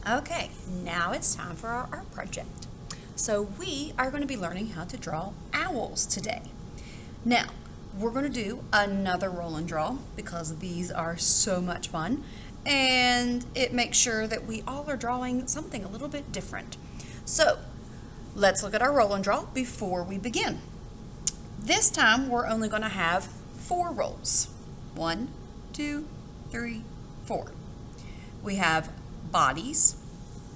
Okay, now it's time for our art project. So we are going to be learning how to draw owls today. Now, we're going to do another roll and draw because these are so much fun and it makes sure that we all are drawing something a little bit different. So, let's look at our roll and draw before we begin. This time we're only going to have 4 rolls. 1, 2, 3, 4. We have bodies.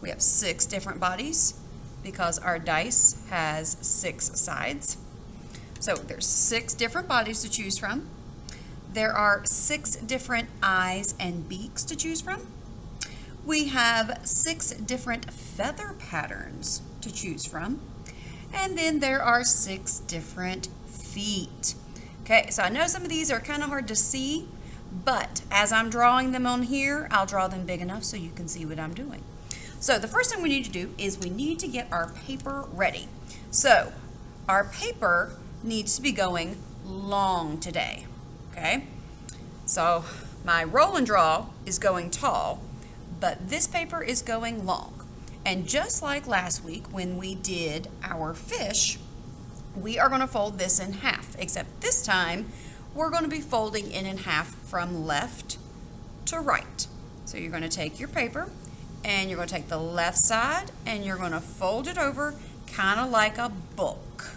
We have 6 different bodies because our dice has 6 sides. So there's 6 different bodies to choose from. There are 6 different eyes and beaks to choose from. We have 6 different feather patterns to choose from. And then there are 6 different feet. Okay, so I know some of these are kind of hard to see, but as I'm drawing them on here, I'll draw them big enough so you can see what I'm doing. So the first thing we need to do is we need to get our paper ready. So our paper needs to be going long today, okay? So my roll and draw is going tall, but this paper is going long. And just like last week when we did our fish, we are going to fold this in half, except this time we're going to be folding it in half from left to right. So you're going to take your paper and you're going to take the left side and you're going to fold it over kind of like a book.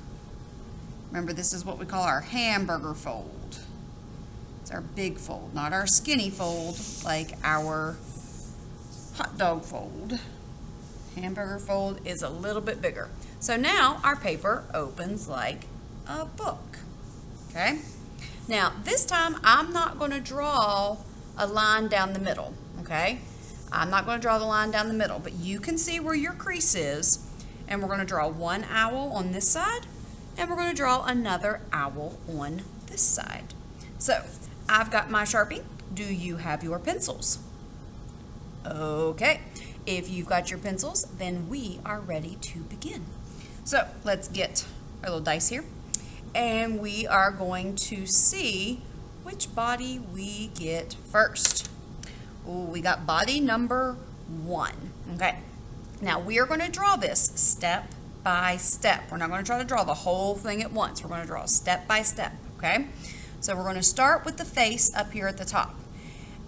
Remember, this is what we call our hamburger fold. It's our big fold, not our skinny fold like our hot dog fold. Hamburger fold is a little bit bigger. So now our paper opens like a book, okay? Now this time I'm not going to draw a line down the middle, okay? I'm not going to draw the line down the middle, but you can see where your crease is, and we're going to draw one owl on this side, and we're going to draw another owl on this side. So I've got my Sharpie. Do you have your pencils? Okay. If you've got your pencils, then we are ready to begin. So let's get our little dice here, and we are going to see which body we get first. Ooh, we got body number 1. Okay. Now we are going to draw this step by step. We're not going to try to draw the whole thing at once. We're going to draw step by step. Okay. So we're going to start with the face up here at the top,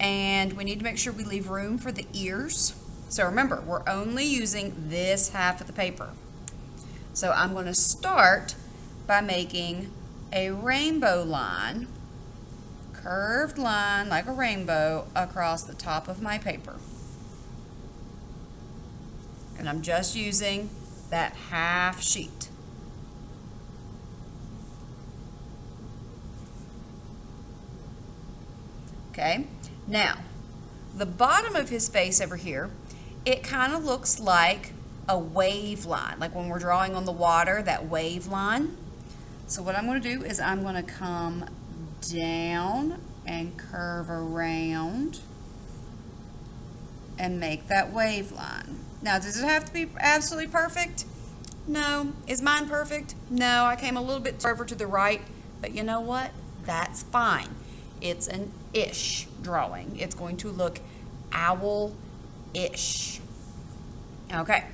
and we need to make sure we leave room for the ears. So remember, we're only using this half of the paper. So I'm going to start by making a rainbow line, curved line like a rainbow across the top of my paper. And I'm just using that half sheet. Okay, now the bottom of his face over here, it kind of looks like a wave line, like when we're drawing on the water, that wave line. So what I'm going to do is I'm going to come down and curve around and make that wave line. Now, does it have to be absolutely perfect? No. Is mine perfect? No, I came a little bit over to the right, but you know what? That's fine. It's an ish drawing. It's going to look owl-ish. Okay,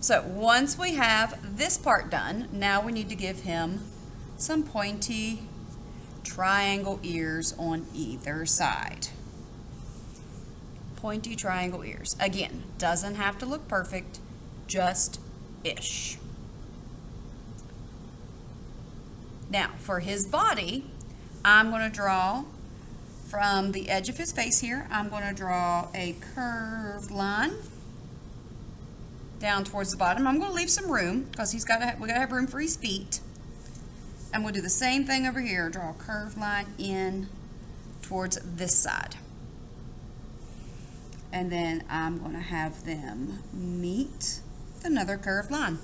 so once we have this part done, now we need to give him some pointy triangle ears on either side. Pointy triangle ears. Again, doesn't have to look perfect, just ish. Now, for his body, I'm going to draw from the edge of his face here, I'm going to draw a curved line down towards the bottom. I'm going to leave some room because we got to have room for his feet. And we'll do the same thing over here. Draw a curved line in towards this side. And then I'm going to have them meet with another curved line.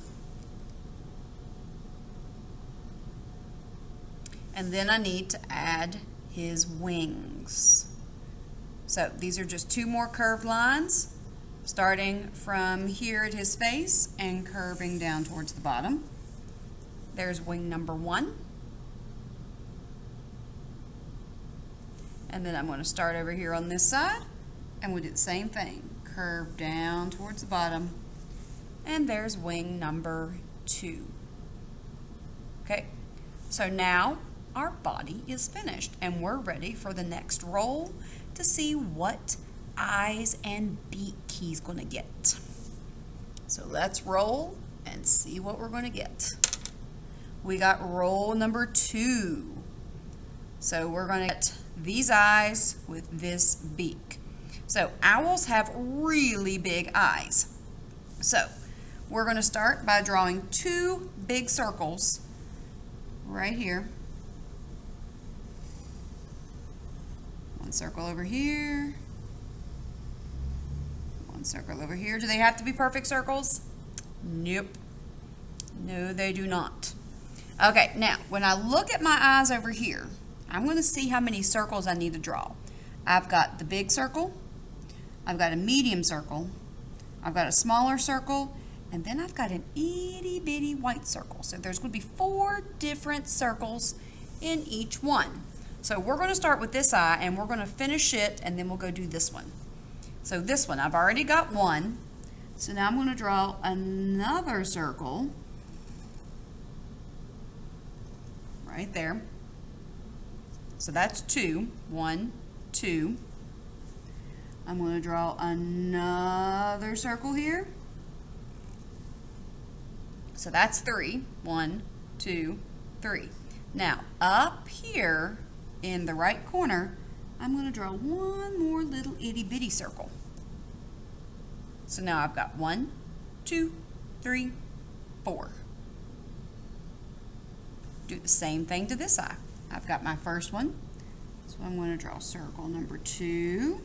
And then I need to add his wings. So these are just 2 more curved lines, starting from here at his face and curving down towards the bottom. There's wing number 1. And then I'm going to start over here on this side, and we'll do the same thing. curve down towards the bottom. And there's wing number 2. Okay, so now our body is finished and we're ready for the next roll to see what eyes and beak he's going to get. So let's roll and see what we're going to get. We got roll number 2. So we're going to get these eyes with this beak. So owls have really big eyes. So we're going to start by drawing 2 big circles right here. One circle over here. One circle over here. Do they have to be perfect circles? Nope. No, they do not. Okay, now when I look at my eyes over here, I'm going to see how many circles I need to draw. I've got the big circle, I've got a medium circle, I've got a smaller circle, and then I've got an itty bitty white circle. So there's going to be 4 different circles in each one. So we're going to start with this eye and we're going to finish it and then we'll go do this one. So this one, I've already got 1. So now I'm going to draw another circle right there. So that's 2. 1, 2. I'm going to draw another circle here. So that's 3. 1, 2, 3. Now, up here in the right corner, I'm going to draw one more little itty bitty circle. So now I've got 1, 2, 3, 4. Do the same thing to this eye. I've got my first one. So I'm going to draw circle number 2.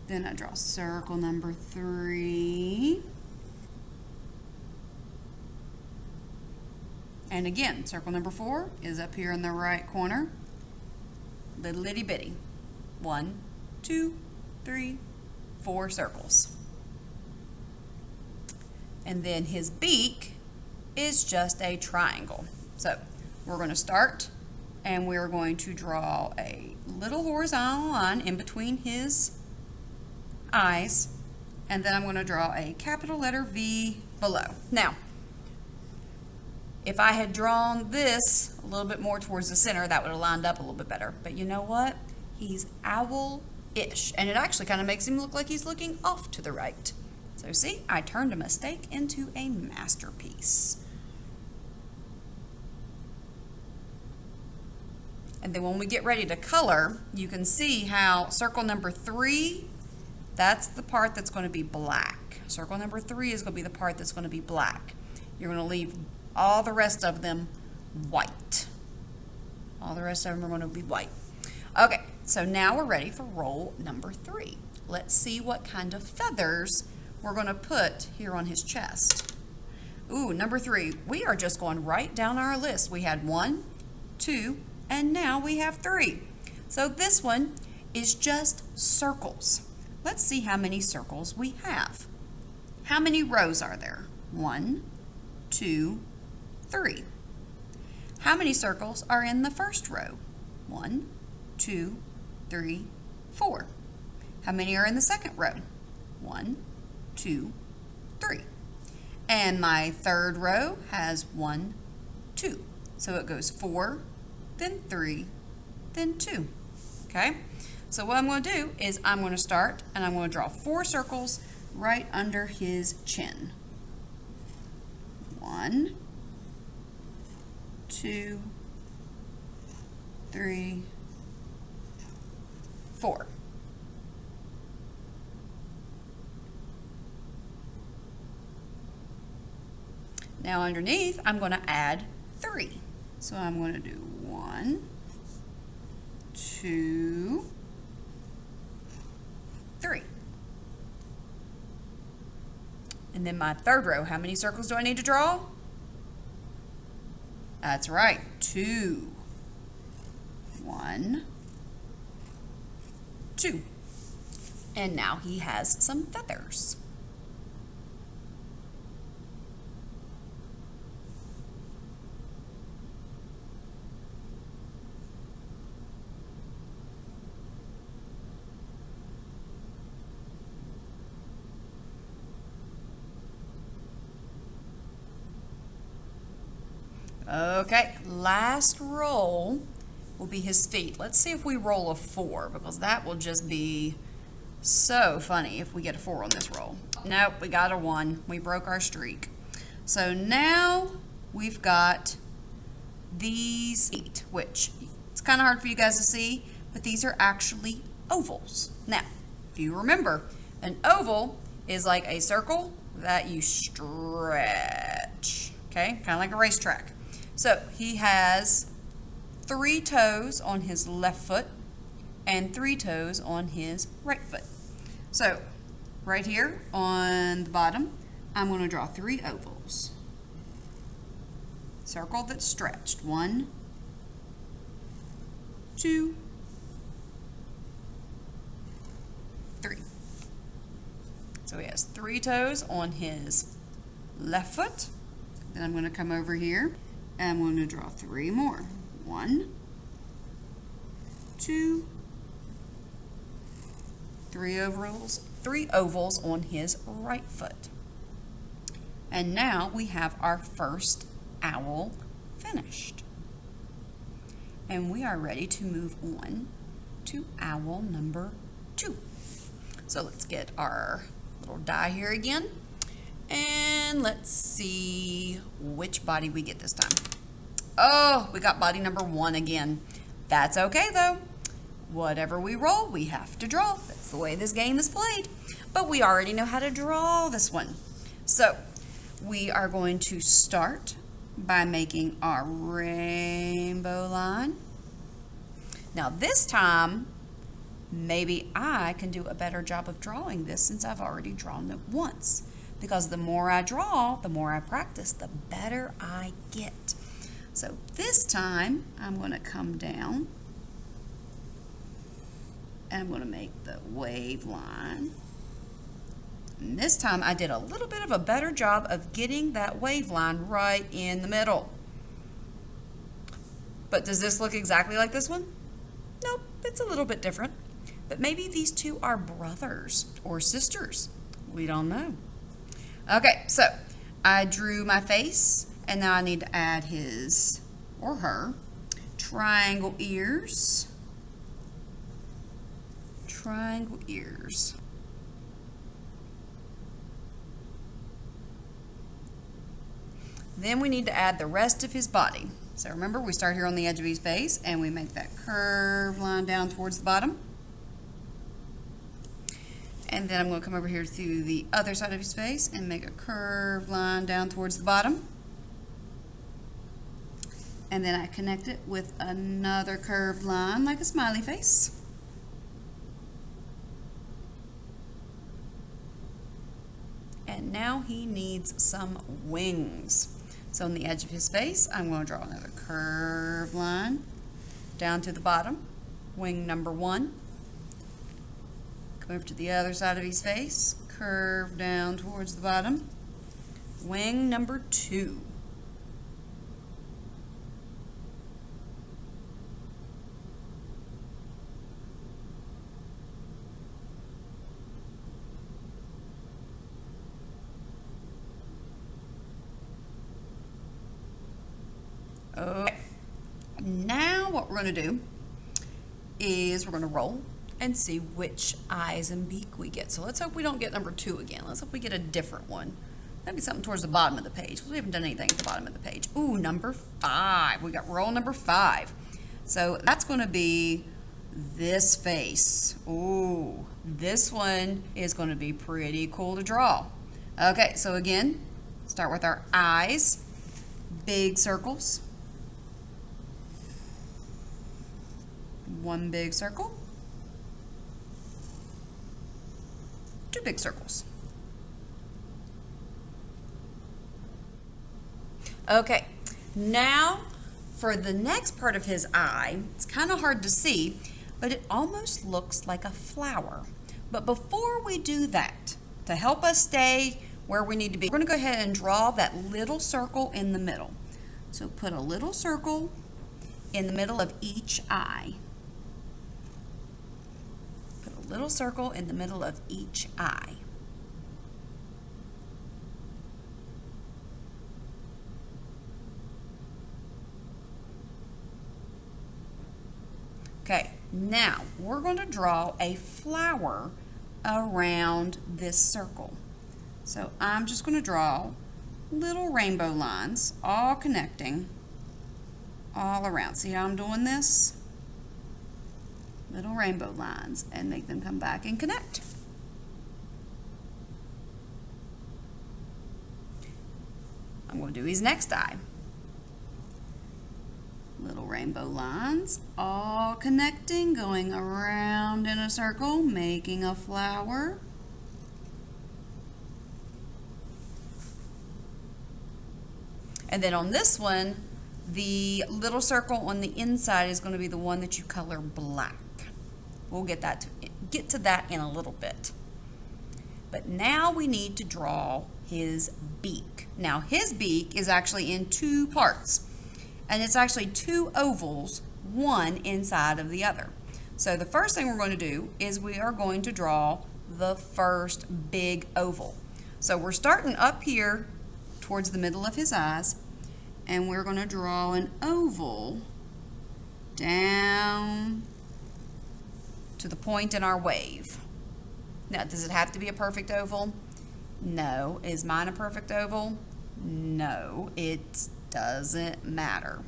Then I draw circle number 3. And again, circle number 4 is up here in the right corner. Little itty bitty. 1, 2, 3, 4 circles. And then his beak is just a triangle. So we're going to start and we're going to draw a little horizontal line in between his eyes, and then I'm going to draw a capital letter V below. Now, if I had drawn this a little bit more towards the center, that would have lined up a little bit better. But you know what? He's owl-ish, and it actually kind of makes him look like he's looking off to the right. So see, I turned a mistake into a masterpiece. And then when we get ready to color, you can see how circle number 3, that's the part that's going to be black. Circle number 3 is going to be the part that's going to be black. You're going to leave all the rest of them white. All the rest of them are going to be white. Okay, so now we're ready for roll number 3. Let's see what kind of feathers we're going to put here on his chest. Ooh, number 3, we are just going right down our list. We had 1, 2, and now we have 3. So this one is just circles. Let's see how many circles we have. How many rows are there? 1, 2, 3. How many circles are in the first row? 1, 2, 3, 4. How many are in the second row? 1, 2, 3. And my third row has 1, 2. So it goes 4, then 3, then 2. Okay? So what I'm going to do is I'm going to start and I'm going to draw 4 circles right under his chin. 1, 2, 3, 4. Now underneath, I'm going to add 3. So I'm going to do 1, 2, 3. And then my third row, how many circles do I need to draw? That's right, 2. 1, 2. And now he has some feathers. Okay, last roll will be his feet. Let's see if we roll a 4, because that will just be so funny if we get a 4 on this roll. Nope, we got a 1. We broke our streak. So now we've got these feet, which it's kind of hard for you guys to see, but these are actually ovals. Now, if you remember, an oval is like a circle that you stretch, okay? Kind of like a racetrack. So he has 3 toes on his left foot and 3 toes on his right foot. So right here on the bottom, I'm going to draw 3 ovals. Circle that's stretched. 1, 2, 3. So he has 3 toes on his left foot. Then I'm going to come over here and I'm going to draw 3 more. 1, 2, 3 ovals on his right foot. And now we have our first owl finished. And we are ready to move on to owl number 2. So let's get our little die here again. And let's see which body we get this time. Oh, we got body number 1 again. That's okay though. Whatever we roll, we have to draw. That's the way this game is played. But we already know how to draw this one. So we are going to start by making our rainbow line. Now this time, maybe I can do a better job of drawing this since I've already drawn it once. Because the more I draw, the more I practice, the better I get. So this time, I'm going to come down and I'm going to make the wave line. And this time I did a little bit of a better job of getting that wave line right in the middle. But does this look exactly like this one? Nope, it's a little bit different. But maybe these two are brothers or sisters. We don't know. Okay, so I drew my face and now I need to add his or her triangle ears. Triangle ears. Then we need to add the rest of his body. So remember, we start here on the edge of his face and we make that curved line down towards the bottom. And then I'm going to come over here through the other side of his face and make a curved line down towards the bottom. And then I connect it with another curved line like a smiley face. And now he needs some wings. So on the edge of his face, I'm going to draw another curved line down to the bottom. Wing number 1. Come over to the other side of his face, curve down towards the bottom. Wing number 2. Okay, now what we're going to do is we're going to roll and see which eyes and beak we get. So let's hope we don't get number 2 again. Let's hope we get a different one. Maybe something towards the bottom of the page, because we haven't done anything at the bottom of the page. Ooh, number 5. We got roll number 5. So that's going to be this face. Ooh, this one is going to be pretty cool to draw. Okay, so again, start with our eyes, big circles. 1 big circle. 2 big circles. Okay, now for the next part of his eye, it's kind of hard to see, but it almost looks like a flower. But before we do that, to help us stay where we need to be, we're going to go ahead and draw that little circle in the middle. So put a little circle in the middle of each eye. Put a little circle in the middle of each eye. Okay, now we're going to draw a flower around this circle. So I'm just going to draw little rainbow lines, all connecting all around. See how I'm doing this? Little rainbow lines, and make them come back and connect. I'm going to do his next eye. Little rainbow lines, all connecting, going around in a circle, making a flower. And then on this one, the little circle on the inside is going to be the one that you color black. We'll get to that in a little bit. But now we need to draw his beak. Now his beak is actually in two parts. And it's actually two ovals, one inside of the other. So the first thing we're going to do is we are going to draw the first big oval. So we're starting up here towards the middle of his eyes, and we're going to draw an oval down to the point in our wave. Now, does it have to be a perfect oval? No. Is mine a perfect oval? No, it doesn't matter.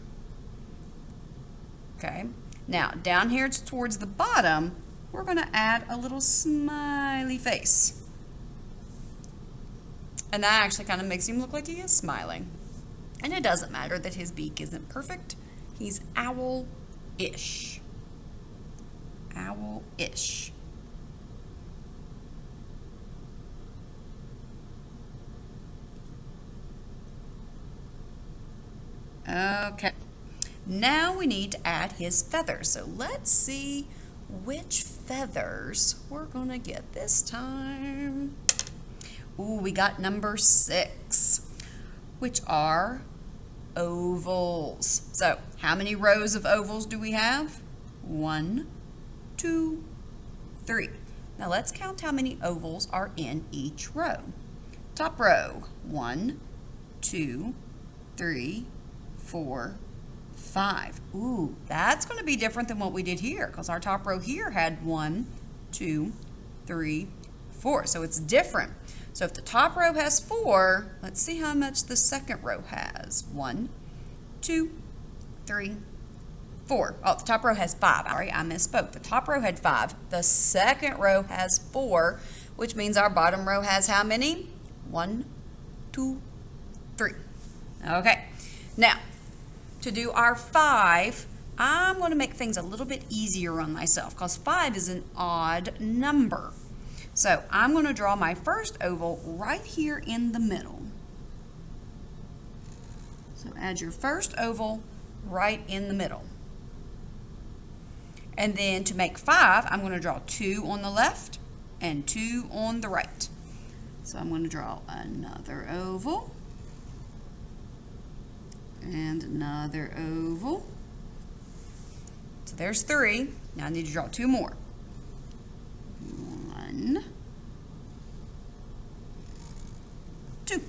Okay, now down here towards the bottom, we're going to add a little smiley face. And that actually kind of makes him look like he is smiling. And it doesn't matter that his beak isn't perfect. He's owl-ish. Owl-ish. Okay, now we need to add his feathers. So let's see which feathers we're gonna get this time. Ooh, we got number 6, which are ovals. So how many rows of ovals do we have? 1, 2, 3. Now let's count how many ovals are in each row. Top row, 1, 2, 3, 4, 5. Ooh, that's going to be different than what we did here, because our top row here had 1, 2, 3, 4. So it's different. So if the top row has 4, let's see how much the second row has. 1, 2, 3, 4. Oh, the top row has 5. Sorry, I misspoke. The top row had 5. The second row has 4, which means our bottom row has how many? 1, 2, 3. Okay. Now, to do our 5, I'm going to make things a little bit easier on myself because 5 is an odd number. So I'm going to draw my first oval right here in the middle. So add your first oval right in the middle. And then to make 5, I'm going to draw 2 on the left and 2 on the right. So I'm going to draw another oval. And another oval. So there's 3. Now I need to draw 2 more. 1, 2.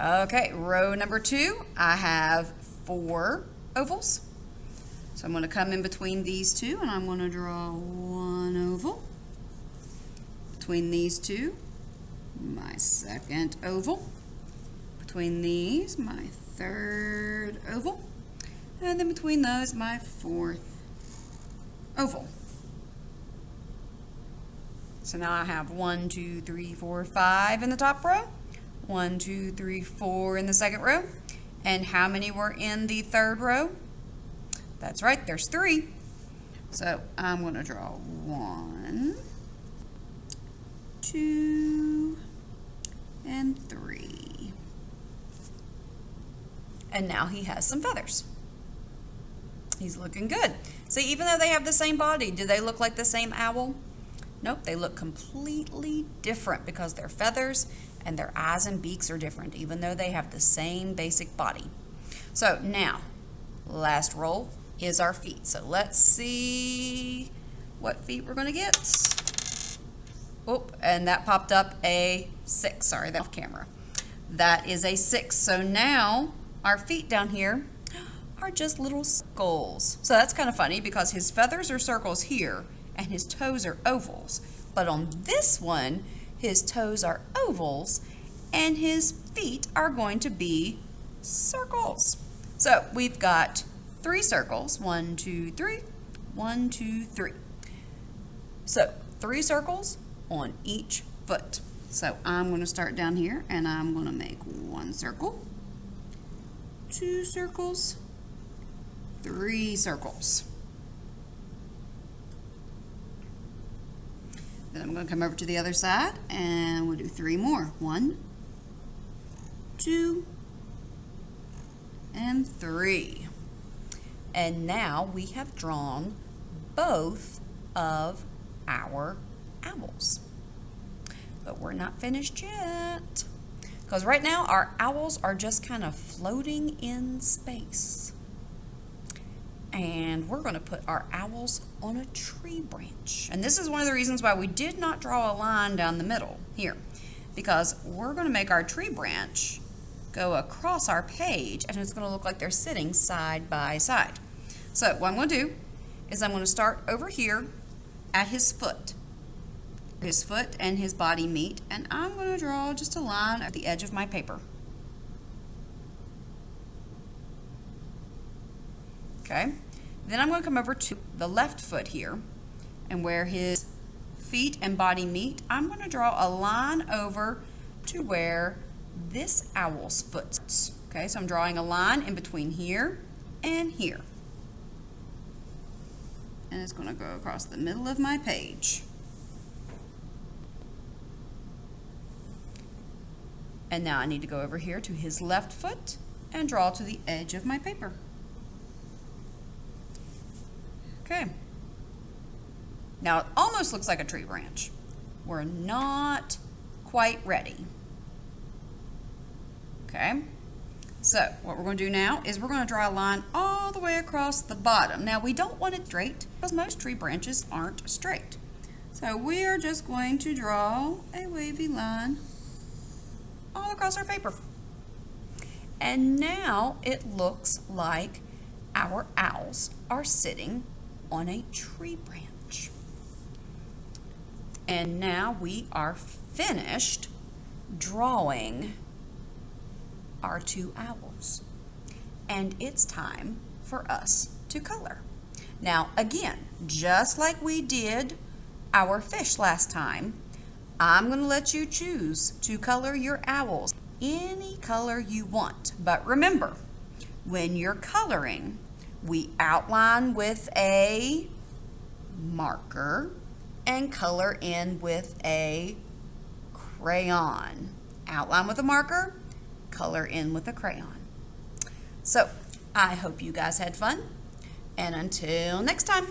Okay, row number 2, I have 4 ovals. So I'm going to come in between these 2 and I'm going to draw 1 oval. Between these 2, my second oval. Between these, my third oval. And then between those, my fourth oval. So now I have 1, 2, 3, 4, 5 in the top row. 1, 2, 3, 4 in the second row. And how many were in the third row? That's right, there's 3. So I'm going to draw 1, 2, and 3. And now he has some feathers. He's looking good. See, even though they have the same body, do they look like the same owl? Nope, they look completely different because their feathers and their eyes and beaks are different, even though they have the same basic body. So now, last roll is our feet. So let's see what feet we're going to get. Oh, and that popped up a 6. Sorry, that's off camera. That is a 6. So now our feet down here are just little skulls. So that's kind of funny because his feathers are circles here and his toes are ovals. But on this one, his toes are ovals and his feet are going to be circles. So we've got 3 circles. 1, 2, 3. 1, 2, 3. So 3 circles on each foot. So I'm going to start down here and I'm going to make 1 circle, 2 circles, 3 circles. Then I'm going to come over to the other side and we'll do 3 more. 1, 2, and 3. And now we have drawn both of our owls. But we're not finished yet. Because right now our owls are just kind of floating in space. And we're going to put our owls on a tree branch. And this is one of the reasons why we did not draw a line down the middle here. Because we're going to make our tree branch go across our page and it's going to look like they're sitting side by side. So what I'm going to do is I'm going to start over here at his foot. His foot and his body meet, and I'm going to draw just a line at the edge of my paper. Okay, then I'm going to come over to the left foot here, and where his feet and body meet, I'm going to draw a line over to where this owl's foot is. Okay, so I'm drawing a line in between here and here. And it's going to go across the middle of my page. And now I need to go over here to his left foot and draw to the edge of my paper. Okay. Now it almost looks like a tree branch. We're not quite ready. Okay. So what we're going to do now is we're going to draw a line all the way across the bottom. Now we don't want it straight because most tree branches aren't straight. So we are just going to draw a wavy line all across our paper. And now it looks like our owls are sitting on a tree branch. And now we are finished drawing our 2 owls. And it's time for us to color. Now again, just like we did our fish last time, I'm going to let you choose to color your owls any color you want. But remember, when you're coloring, we outline with a marker and color in with a crayon. Outline with a marker, color in with a crayon. So, I hope you guys had fun, and until next time.